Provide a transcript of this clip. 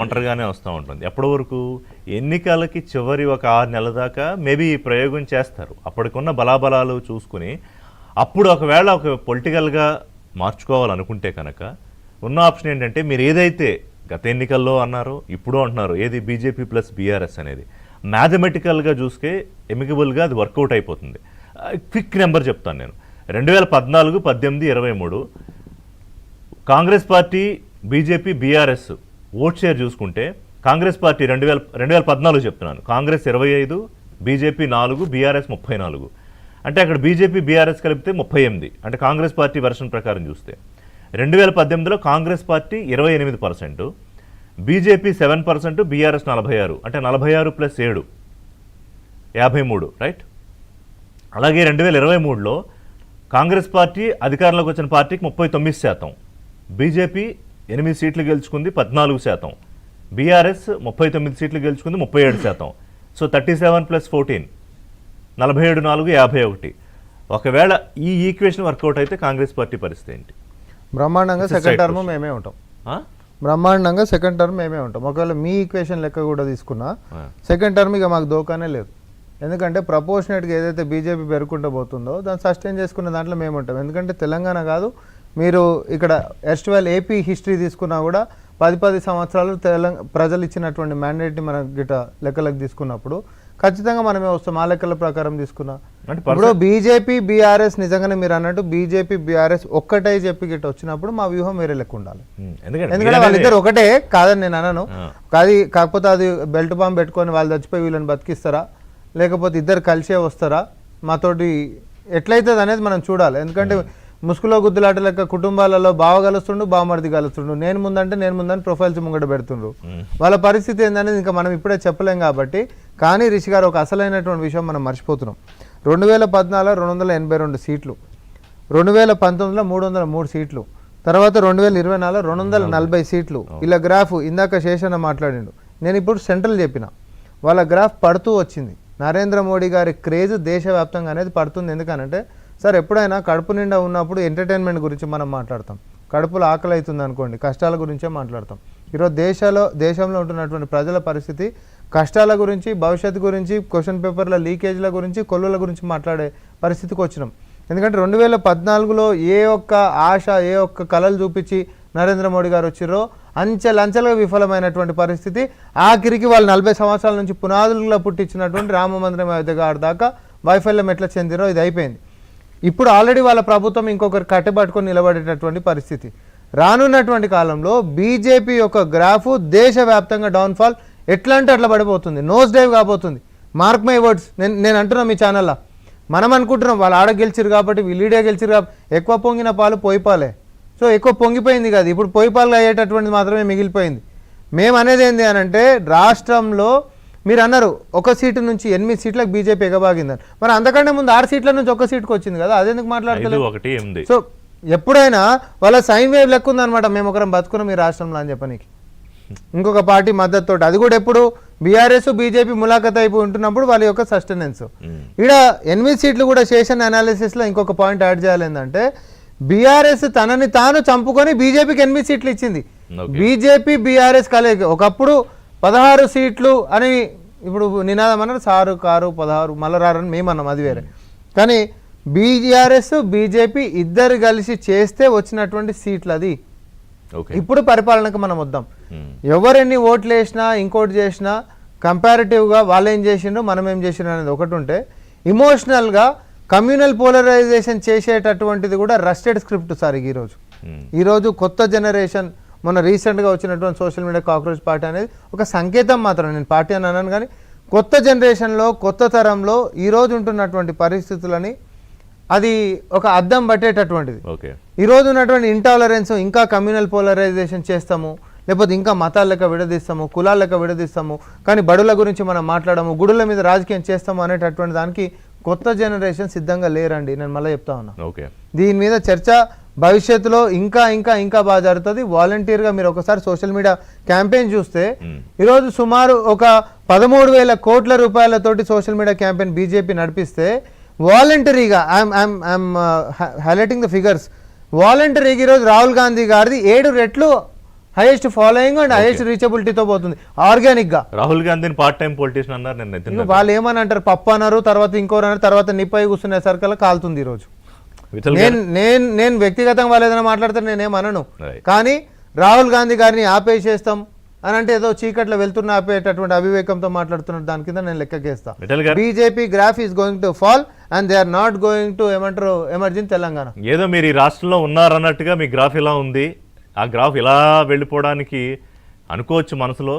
ఒంటరిగానే వస్తూ ఉంటుంది. ఎప్పటి వరకు ఎన్నికలకి చివరి ఒక 6 నెలల దాకా మేబీ ఈ ప్రయోగం చేస్తారు. అప్పటికున్న బలాబలాలు చూసుకుని అప్పుడు ఒకవేళ ఒక పొలిటికల్గా మార్చుకోవాలనుకుంటే కనుక ఉన్న ఆప్షన్ ఏంటంటే మీరు ఏదైతే గత ఎన్నికల్లో అన్నారో ఇప్పుడు అంటున్నారు ఏది బీజేపీ ప్లస్ బీఆర్ఎస్ అనేది మ్యాథమెటికల్గా చూసుకే ఎమికబుల్గా అది వర్కౌట్ అయిపోతుంది. క్విక్ నెంబర్ చెప్తాను నేను. 2014, 18, 23 Congress party BJP BRS vote share చూసుకుంటే కాంగ్రెస్ పార్టీ 2014 చెప్తున్నాను, కాంగ్రెస్ 25, బీజేపీ 4, బీఆర్ఎస్ 34. అంటే అక్కడ బీజేపీ బీఆర్ఎస్ కలిపితే 38, అంటే కాంగ్రెస్ పార్టీ వెర్షన్ ప్రకారం చూస్తే. 2018లో కాంగ్రెస్ పార్టీ 28%, బీజేపీ 7%, బీఆర్ఎస్ 46, అంటే 46 + 7 53, రైట్. అలాగే 2023లో కాంగ్రెస్ పార్టీ అధికారంలోకి వచ్చిన పార్టీకి 39%, బీజేపీ 8 సీట్లు గెలుచుకుంది 14%, బీఆర్ఎస్ 39 సీట్లు గెలుచుకుంది 37%. సో 37 + 14 47, 4, 51. ఒకవేళ ఈ ఈక్వేషన్ వర్కౌట్ అయితే కాంగ్రెస్ పార్టీ పరిస్థితి ఏంటి? బ్రహ్మాండంగా సెకండ్ టర్మ్ మేమే ఉంటాం. బ్రహ్మాండంగా సెకండ్ టర్మ్ మేమే ఉంటాం. ఒకవేళ మీ ఈక్వేషన్ లెక్క కూడా తీసుకున్నా సెకండ్ టర్మ్ ఇక మాకు దోకానే లేదు. ఎందుకంటే ప్రపోర్షనేట్గా ఏదైతే బీజేపీ పెరుగుకుంటూ పోతుందో దాన్ని సస్టైన్ చేసుకున్న దాంట్లో మేము ఉంటాం. ఎందుకంటే తెలంగాణ కాదు, మీరు ఇక్కడ ఎస్ట్వెల్ ఏపీ హిస్టరీ తీసుకున్నా కూడా 10 సంవత్సరాలు ప్రజలు ఇచ్చినటువంటి మ్యాండేట్ని మనం గిట లెక్కలకు తీసుకున్నప్పుడు ఖచ్చితంగా మనమే వస్తాం. ఆ లెక్కల ప్రకారం తీసుకున్నా ఇప్పుడు బీజేపీ బీఆర్ఎస్ నిజంగానే మీరు అన్నట్టు బీజేపీ బీఆర్ఎస్ ఒక్కటే చెప్పి గిట్ట వచ్చినప్పుడు మా వ్యూహం వేరే లెక్క ఉండాలి. ఎందుకంటే వాళ్ళిద్దరు ఒకటే కాదని నేను అనను. కాకపోతే అది బెల్ట్ బాంబ్ పెట్టుకొని వాళ్ళు చచ్చిపోయి వీళ్ళని బతికిస్తారా, లేకపోతే ఇద్దరు కలిసే వస్తారా, మాతోటి ఎట్లయితుంది అనేది మనం చూడాలి. ఎందుకంటే ముసుగులో గుద్దులాట లెక్క కుటుంబాలలో బావ కలుస్తుండు, బావమరిది కలుస్తుండు, నేను ముందని ప్రొఫైల్స్ ముంగట పెడుతుండ్రు. వాళ్ళ పరిస్థితి ఏందనేది ఇంకా మనం ఇప్పుడే చెప్పలేం. కాబట్టి కానీ రిషి గారు ఒక అసలైనటువంటి విషయం మనం మర్చిపోతున్నాం. 2014 282 సీట్లు, 2019లో 303 సీట్లు, తర్వాత 2024 240 సీట్లు. ఇలా గ్రాఫ్ ఇందాక శేషన్న మాట్లాడిండు, నేను ఇప్పుడు సెంట్రల్ చెప్పిన వాళ్ళ గ్రాఫ్ పడుతూ వచ్చింది. నరేంద్ర మోడీ గారి క్రేజ్ దేశవ్యాప్తంగా అనేది పడుతుంది. ఎందుకనంటే సార్ ఎప్పుడైనా కడుపు నిండా ఉన్నప్పుడు ఎంటర్టైన్మెంట్ గురించి మనం మాట్లాడతాం, కడుపులో ఆకలి అవుతుంది అనుకోండి కష్టాల గురించే మాట్లాడతాం. ఈరోజు దేశంలో ఉంటున్నటువంటి ప్రజల పరిస్థితి కష్టాల గురించి, భవిష్యత్తు గురించి, క్వశ్చన్ పేపర్ల లీకేజ్ల గురించి, కొల్లుల గురించి మాట్లాడే పరిస్థితికి వచ్చినాం. ఎందుకంటే 2014లో ఏ ఒక్క ఆశ, ఏ ఒక్క కళలు చూపించి నరేంద్ర మోడీ గారు వచ్చిర్రో అంచెలంచెలుగా విఫలమైనటువంటి పరిస్థితి. ఆఖరికి వాళ్ళు 40 సంవత్సరాల నుంచి పునాదులుగా పుట్టించినటువంటి రామ మందిరం అయోధ్య దాకా వైఫల్యం ఎట్లా చెందిరో ఇది అయిపోయింది. ఇప్పుడు ఆల్రెడీ వాళ్ళ ప్రభుత్వం ఇంకొకరు కట్టబట్టుకొని నిలబడేటటువంటి పరిస్థితి. రానున్నటువంటి కాలంలో బీజేపీ యొక్క గ్రాఫ్ దేశవ్యాప్తంగా డౌన్ఫాల్ ఎట్లా అంటే అట్లా పడిపోతుంది, నోస్ డైవ్ కాబోతుంది. Mark my words. నేను అంటున్నా మీ ఛానల్లో, మనం అనుకుంటున్నాం వాళ్ళు ఆడ గెలిచిరు కాబట్టి వీళ్ళు ఈడే గెలిచిరు కాబట్టి ఎక్కువ పొంగిన పాలు పొయ్యిపాలే. సో ఎక్కువ పొంగిపోయింది కాదు, ఇప్పుడు పొయ్యిపాలు అయ్యేటటువంటిది మాత్రమే మిగిలిపోయింది. మేము అనేది ఏంటి అని అంటే రాష్ట్రంలో మీరు అన్నారు 1 సీటు నుంచి 8 సీట్లకు బీజేపీ ఎగబాగిందని, మరి అంతకంటే ముందు 6 సీట్ల నుంచి 1 సీటుకు వచ్చింది కదా, అదెందుకు మాట్లాడలేదు? సో ఎప్పుడైనా వాళ్ళ సైన్ వేవ్ లెక్క ఉందనమాట, మేము ఒకరం బతుకున్నాం ఈ రాష్ట్రంలో అని చెప్పనీకి ఇంకొక పార్టీ మద్దతుతో. అది కూడా ఎప్పుడు బీఆర్ఎస్ బీజేపీ ములాఖత్ అయిపోయి ఉంటున్నప్పుడు వాళ్ళ యొక్క సస్టెనెన్స్. ఇక్కడ 8 సీట్లు కూడా చేసిన అనాలిసిస్లో ఇంకొక పాయింట్ యాడ్ చేయాలి ఏంటంటే బీఆర్ఎస్ తనని తాను చంపుకొని బీజేపీకి 8 సీట్లు ఇచ్చింది. బీజేపీ బీఆర్ఎస్ కలయిక ఒకప్పుడు 16 సీట్లు అని ఇప్పుడు నినాదం అన్నారు, సారు కారు 16 మళ్ళరారని మేమన్నాం, అది వేరే. కానీ బీఆర్ఎస్ బీజేపీ ఇద్దరు కలిసి చేస్తే వచ్చినటువంటి సీట్లు అది. ఇప్పుడు పరిపాలనకు మనం వద్దాం. ఎవరెన్ని ఓట్లు వేసినా ఇంకోటి చేసినా కంపారిటివ్గా వాళ్ళు ఏం చేసిండ్రు మనం ఏం చేసిండ్రు అనేది ఒకటి ఉంటే, ఇమోషనల్గా కమ్యూనల్ పోలరైజేషన్ చేసేటటువంటిది కూడా రస్టెడ్ స్క్రిప్ట్ సార్. ఈరోజు కొత్త జనరేషన్, మొన్న రీసెంట్గా వచ్చినటువంటి సోషల్ మీడియా కాక్రోచ్ పార్టీ అనేది ఒక సంకేతం మాత్రం, నేను పార్టీ అని అన్నాను కానీ కొత్త జనరేషన్లో కొత్త తరంలో ఈరోజు ఉంటున్నటువంటి పరిస్థితులని అది ఒక అద్దం పట్టేటటువంటిది. ఈరోజు ఉన్నటువంటి ఇంటాలరెన్స్ ఇంకా కమ్యూనల్ పోలరైజేషన్ చేస్తాము, లేకపోతే ఇంకా మతాల లెక్క విడదీస్తాము, కులాల లెక్క విడదీస్తాము, కానీ బడుల గురించి మనం మాట్లాడము, గుడుల మీద రాజకీయం చేస్తాము అనేటటువంటి దానికి కొత్త జనరేషన్ సిద్ధంగా లేరండి. నేను మళ్ళీ చెప్తా ఉన్నా, దీని మీద చర్చ భవిష్యత్తులో ఇంకా ఇంకా ఇంకా బాగా జరుగుతుంది. వాలంటీర్గా మీరు ఒకసారి సోషల్ మీడియా క్యాంపెయిన్ చూస్తే ఈరోజు సుమారు ఒక 13,000 కోట్ల రూపాయలతోటి సోషల్ మీడియా క్యాంపెయిన్ బీజేపీ నడిపిస్తే వాలంటరీగా ఐఎమ్ హైలైటింగ్ ద ఫిగర్స్, వాలంటరీగా ఈరోజు రాహుల్ గాంధీ గారిది 7 రెట్లు హైయెస్ట్ ఫాలోయింగ్ అండ్ హైయెస్ట్ రీచబిలిటీతో పోతుంది ఆర్గానిక్ గా. రాహుల్ గాంధీని పార్ట్ టైం పొలిటీషియన్ అన్నారు నేను నితిన్ ఇక వాళ్ళు ఏమని అంటారు, పప్పు అన్నారు, తర్వాత ఇంకోరు అన్నారు, తర్వాత నిప్పై కూర్చునే సరికల్లా కాలుతుంది ఈ రోజు. విఠల్ నేను వ్యక్తిగతంగా వాళ్ళు ఏదైనా మాట్లాడితే నేనేమనను, Right. కానీ రాహుల్ గాంధీ గారిని ఆపేసేస్తాం అని అంటే ఏదో చీకట్లో వెళ్తున్న ఆపేటటువంటి అవివేకంతో మాట్లాడుతున్న దాని కింద నేను లెక్కకేస్తా. విఠల్ గారు BJP graph is going to fall and they are not going to ఏమంటారు ఎమర్జింగ్ తెలంగాణ. ఏదో మీరు ఈ రాష్ట్రంలో ఉన్నారన్నట్టుగా మీ గ్రాఫ్ ఇలా ఉంది, ఆ గ్రాఫ్ ఇలా వెళ్ళిపోవడానికి అనుకోవచ్చు మనసులో.